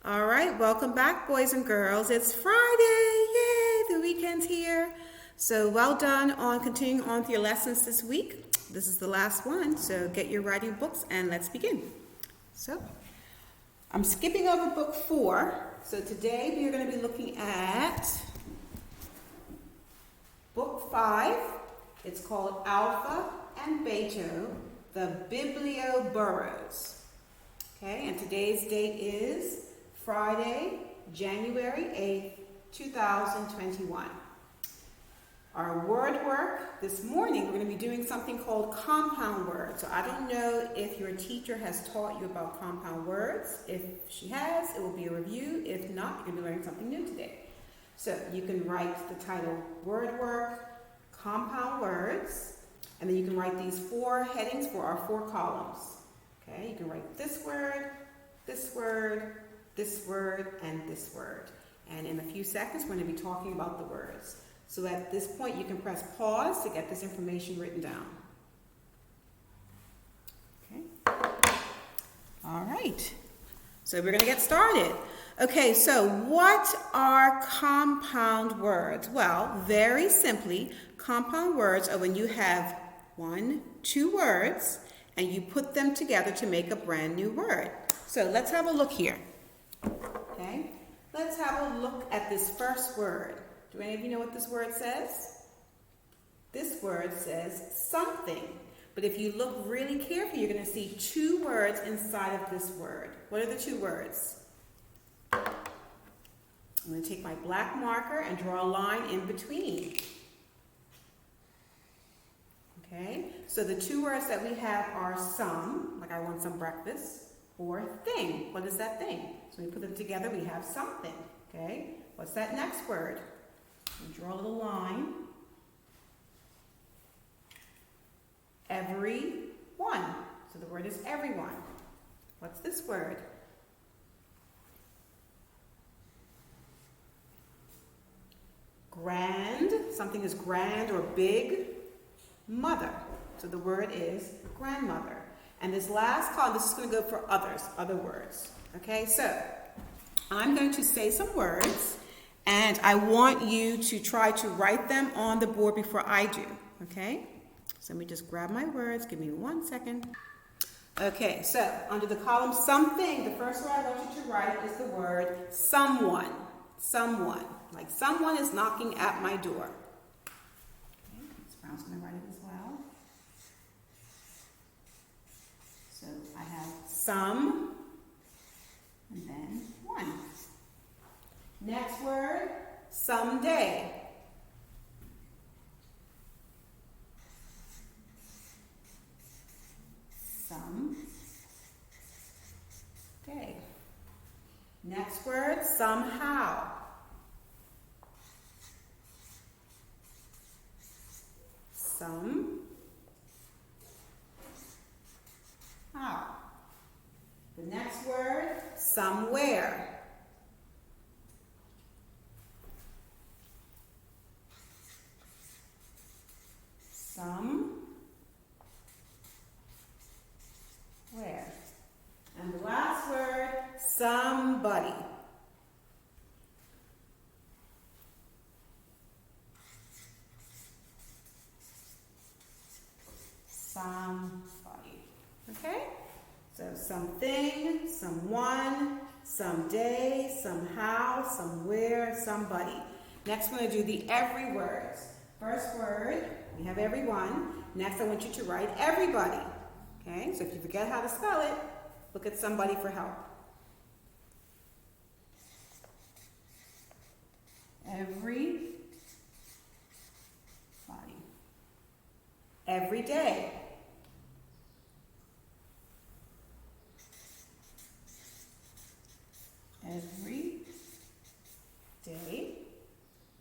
All right, welcome back, boys and girls. It's Friday. Yay, the weekend's here. So well done on continuing on with your lessons this week. This is the last one, so get your writing books and let's begin. So, I'm skipping over book 4. So today we are going to be looking at book 5. It's called Alfa and Beto, the Biblioburros. Okay, and today's date is Friday, January 8th, 2021. Our word work this morning, we're going to be doing something called compound words. So I don't know if your teacher has taught you about compound words. If she has, it will be a review. If not, you're going to be learning something new today. So you can write the title word work, compound words, and then you can write these 4 headings for our 4 columns. Okay, you can write this word, this word, this word, and this word. And in a few seconds, we're going to be talking about the words. So at this point, you can press pause to get this information written down. Okay. All right. So we're going to get started. Okay, so what are compound words? Well, very simply, compound words are when you have 1, 2 words, and you put them together to make a brand new word. So let's have a look here. Okay, let's have a look at this first word. Do any of you know what this word says? This word says something. But if you look really carefully, you're going to see 2 words inside of this word. What are the 2 words? I'm going to take my black marker and draw a line in between. Okay, so the 2 words that we have are some, like I want some breakfast, or thing. What is that thing? So we put them together, we have something. Okay, what's that next word? We draw a little line. Everyone. So the word is everyone. What's this word? Grand. Something is grand or big. Mother. So the word is grandmother. And this last column, this is going to go for others, other words. Okay, so I'm going to say some words, and I want you to try to write them on the board before I do. Okay, so let me just grab my words. Give me 1 second. Okay, so under the column something, the first word I want you to write is the word someone. Someone. Like someone is knocking at my door. Okay, Ms. Brown's going to write it as well. So I have some, and then one. Next word, someday. Someday. Next word, somehow. How. The next word, somewhere. Somewhere. And the last word, somebody. Somebody. Okay? So something, someone, someday, somehow, somewhere, somebody. Next we're going to do the every words. First word, we have everyone. Next I want you to write everybody. Okay? So if you forget how to spell it, look at somebody for help. Everybody. Every day. Every day.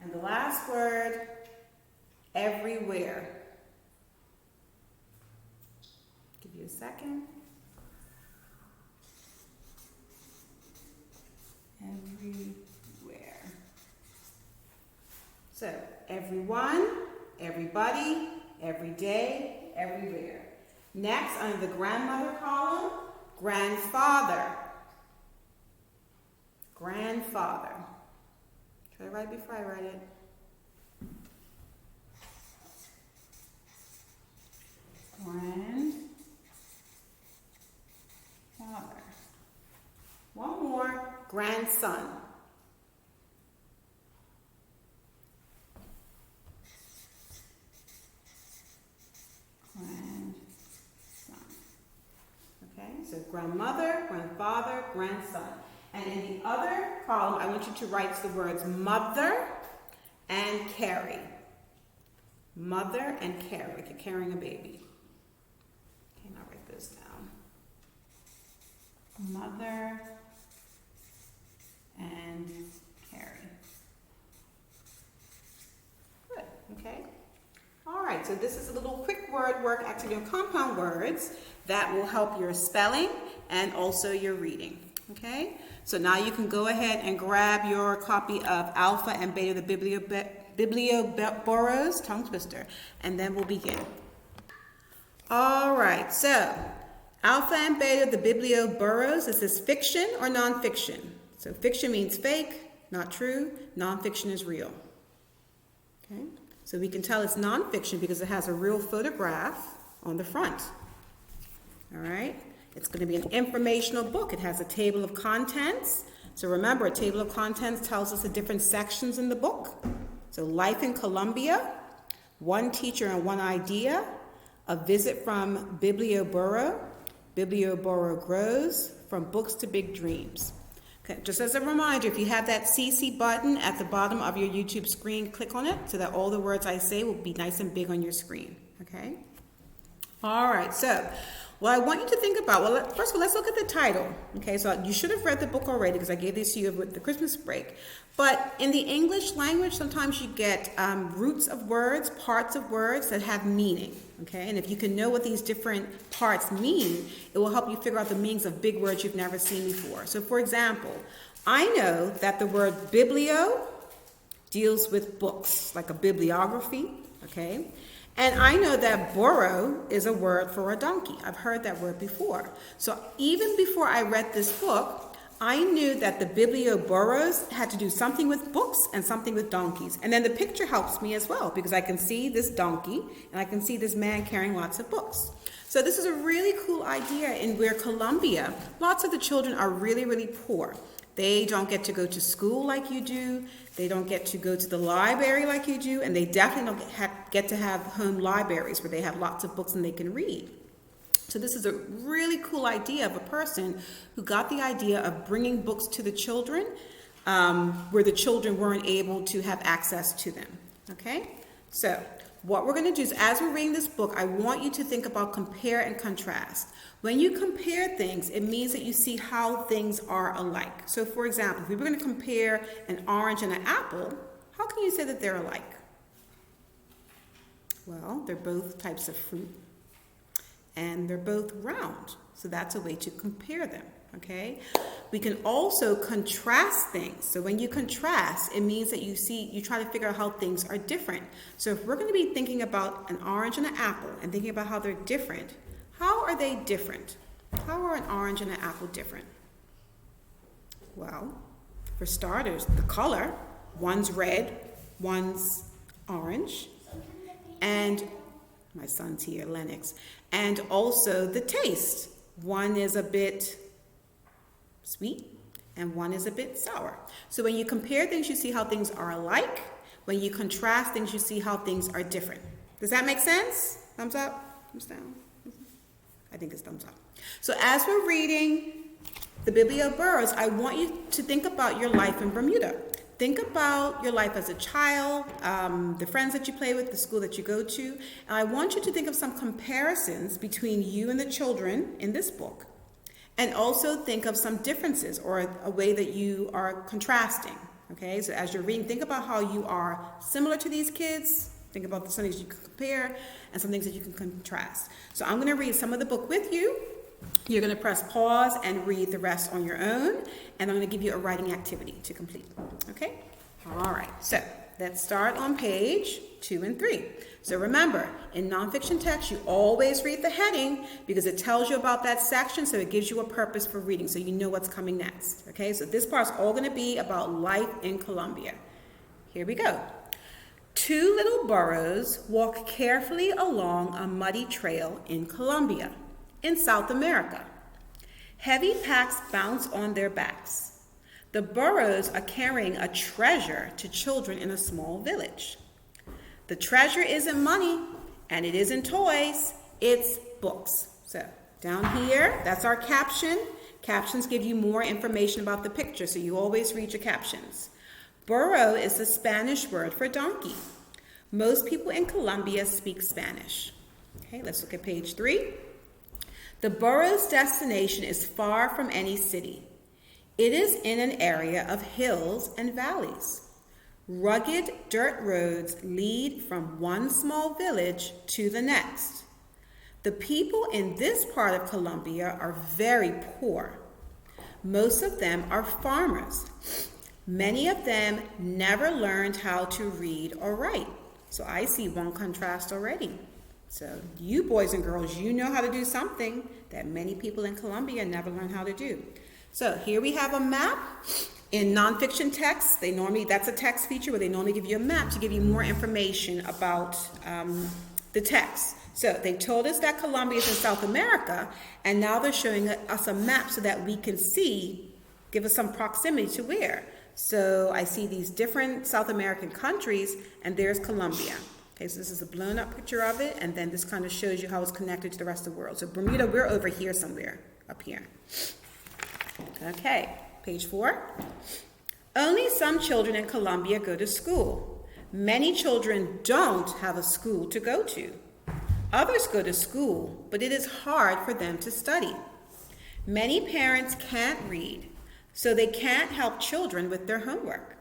And the last word, everywhere. Give you a second. Everywhere. So, everyone, everybody, every day, everywhere. Next, under the grandmother column, grandfather. grandfather. Try to write before I write it. Grandfather. One more. Grandson. So grandmother, grandfather, grandson. And in the other column, I want you to write the words mother and carry. Mother and carry, like you're carrying a baby. Okay, now write this down. Mother and carry. Good, okay. All right, so this is a little quick word work activity on compound words that will help your spelling and also your reading, okay? So now you can go ahead and grab your copy of Alpha and Beta, the Biblioburros, tongue twister, and then we'll begin. All right, so Alpha and Beta, the Biblioburros, is this fiction or nonfiction? So fiction means fake, not true. Nonfiction is real, okay? So we can tell it's nonfiction because it has a real photograph on the front. All right. It's going to be an informational book. It has a table of contents. So remember, a table of contents tells us the different sections in the book. So life in Colombia, one teacher and one idea, a visit from Biblioburro, Biblioburro grows, from books to big dreams. Okay, just as a reminder, if you have that CC button at the bottom of your YouTube screen, click on it so that all the words I say will be nice and big on your screen. Okay? All right, so what I want you to think about, well, first of all, let's look at the title. Okay, so you should have read the book already because I gave this to you with the Christmas break. But in the English language, sometimes you get roots of words, parts of words that have meaning. Okay, and if you can know what these different parts mean, it will help you figure out the meanings of big words you've never seen before. So for example, I know that the word biblio deals with books, like a bibliography, okay? And I know that burro is a word for a donkey. I've heard that word before. So even before I read this book, I knew that the Biblioburros had to do something with books and something with donkeys. And then the picture helps me as well because I can see this donkey and I can see this man carrying lots of books. So this is a really cool idea in where Colombia, lots of the children are really, really poor. They don't get to go to school like you do. They don't get to go to the library like you do. And they definitely don't get to have home libraries where they have lots of books and they can read. So this is a really cool idea of a person who got the idea of bringing books to the children where the children weren't able to have access to them. Okay? So what we're going to do is as we're reading this book, I want you to think about compare and contrast. When you compare things, it means that you see how things are alike. So for example, if we were going to compare an orange and an apple, how can you say that they're alike? Well, they're both types of fruit and they're both round. So that's a way to compare them, okay? We can also contrast things. So when you contrast, it means that you try to figure out how things are different. So if we're going to be thinking about an orange and an apple and thinking about how they're different, how are they different? How are an orange and an apple different? Well, for starters, the color. One's red, one's orange. And my son's here, Lennox. And also the taste. One is a bit sweet and one is a bit sour. So when you compare things, you see how things are alike. When you contrast things, you see how things are different. Does that make sense? Thumbs up? Thumbs down? I think it's thumbs up. So as we're reading the Biblioburros, I want you to think about your life in Bermuda. Think about your life as a child, the friends that you play with, the school that you go to. And I want you to think of some comparisons between you and the children in this book. And also think of some differences or a way that you are contrasting. Okay, so as you're reading, think about how you are similar to these kids. Think about some things you can compare and some things that you can contrast. So I'm going to read some of the book with you. You're going to press pause and read the rest on your own. And I'm going to give you a writing activity to complete. Okay? All right, so let's start on page 2 and 3. So remember, in nonfiction text, you always read the heading because it tells you about that section, so it gives you a purpose for reading, so you know what's coming next. Okay, so this part's all going to be about life in Colombia. Here we go. Two little burros walk carefully along a muddy trail in Colombia, in South America. Heavy packs bounce on their backs. The burros are carrying a treasure to children in a small village. The treasure isn't money, and it isn't toys, it's books. So down here, that's our caption. Captions give you more information about the picture, so you always read your captions. Burro is the Spanish word for donkey. Most people in Colombia speak Spanish. Okay, let's look at page 3. The burro's destination is far from any city. It is in an area of hills and valleys. Rugged dirt roads lead from one small village to the next. The people in this part of Colombia are very poor. Most of them are farmers. Many of them never learned how to read or write. So I see one contrast already. So you boys and girls, you know how to do something that many people in Colombia never learned how to do. So here we have a map. In nonfiction text, that's a text feature where they normally give you a map to give you more information about the text. So they told us that Colombia is in South America, and now they're showing us a map so that we can see, give us some proximity to where. So I see these different South American countries, and there's Colombia. Okay, so this is a blown up picture of it, and then this kind of shows you how it's connected to the rest of the world. So Bermuda, we're over here somewhere, up here. Okay, page 4. Only some children in Colombia go to school. Many children don't have a school to go to. Others go to school, but it is hard for them to study. Many parents can't read, so they can't help children with their homework.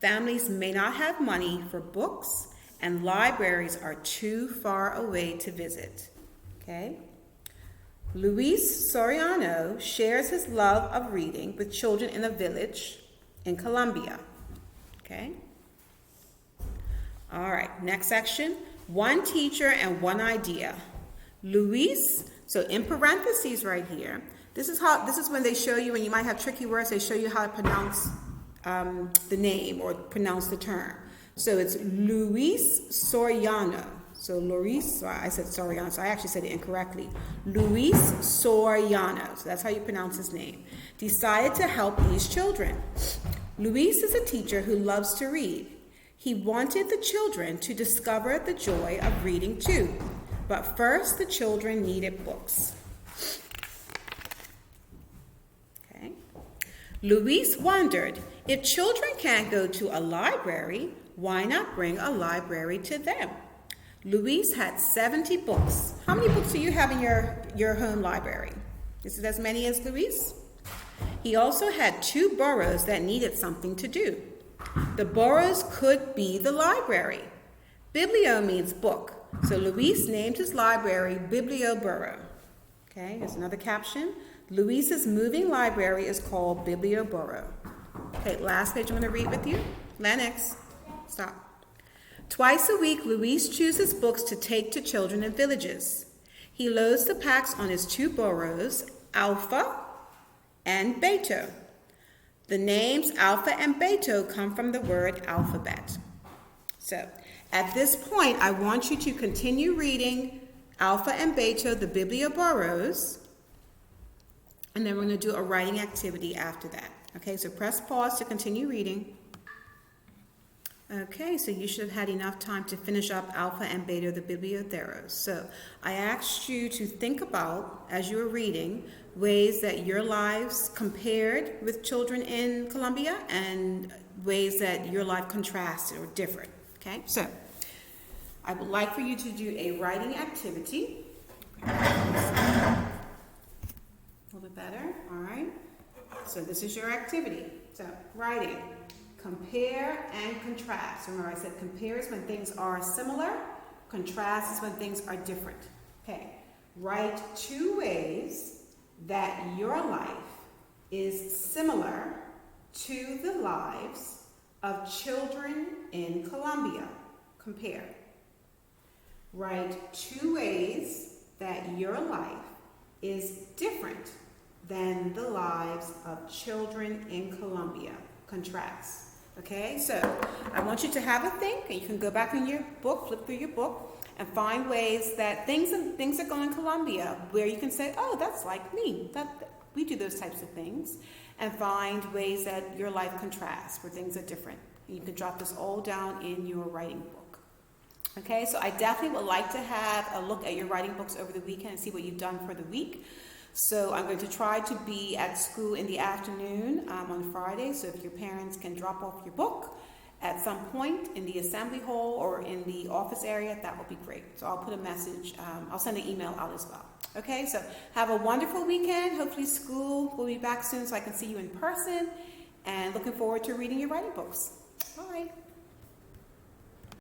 Families may not have money for books, and libraries are too far away to visit. Okay? Luis Soriano shares his love of reading with children in a village in Colombia. Okay? All right, next section. One teacher and one idea. Luis, so in parentheses right here, this is when they show you, and you might have tricky words, they show you how to pronounce the name or pronounce the term. So it's Luis Soriano. So I said Soriano, so I actually said it incorrectly. Luis Soriano, so that's how you pronounce his name, decided to help these children. Luis is a teacher who loves to read. He wanted the children to discover the joy of reading too. But first, the children needed books. Okay. Luis wondered, if children can't go to a library, why not bring a library to them? Luis had 70 books. How many books do you have in your home library? Is it as many as Luis? He also had 2 burros that needed something to do. The burros could be the library. Biblio means book, so Luis named his library Biblioburro. Okay, here's another caption. Luis's moving library is called Biblioburro. Okay, last page I'm going to read with you. Lennox, stop. Twice a week, Luis chooses books to take to children in villages. He loads the packs on his 2 burros, Alfa and Beto. The names Alfa and Beto come from the word alphabet. So, at this point, I want you to continue reading Alfa and Beto, the Biblioburros, and then we're going to do a writing activity after that. Okay, so press pause to continue reading. Okay, so you should have had enough time to finish up Alfa and Beto, the Biblioburros. So I asked you to think about, as you were reading, ways that your lives compared with children in Colombia and ways that your life contrasted or differed. Okay, so I would like for you to do a writing activity. A little bit better, all right? So this is your activity. So writing. Compare and contrast. Remember, I said compare is when things are similar. Contrast is when things are different. Okay. Write 2 ways that your life is similar to the lives of children in Colombia. Compare. Write 2 ways that your life is different than the lives of children in Colombia. Contrast. Okay, so I want you to have a think, and you can go back in your book, flip through your book, and find ways that things are going in Colombia where you can say, oh, that's like me. We do those types of things. And find ways that your life contrasts, where things are different. You can jot this all down in your writing book. Okay, so I definitely would like to have a look at your writing books over the weekend and see what you've done for the week. So I'm going to try to be at school in the afternoon on Friday. So if your parents can drop off your book at some point in the assembly hall or in the office area, that would be great. So I'll put a message, I'll send an email out as well. Okay, so have a wonderful weekend. Hopefully school will be back soon so I can see you in person. And looking forward to reading your writing books. All right.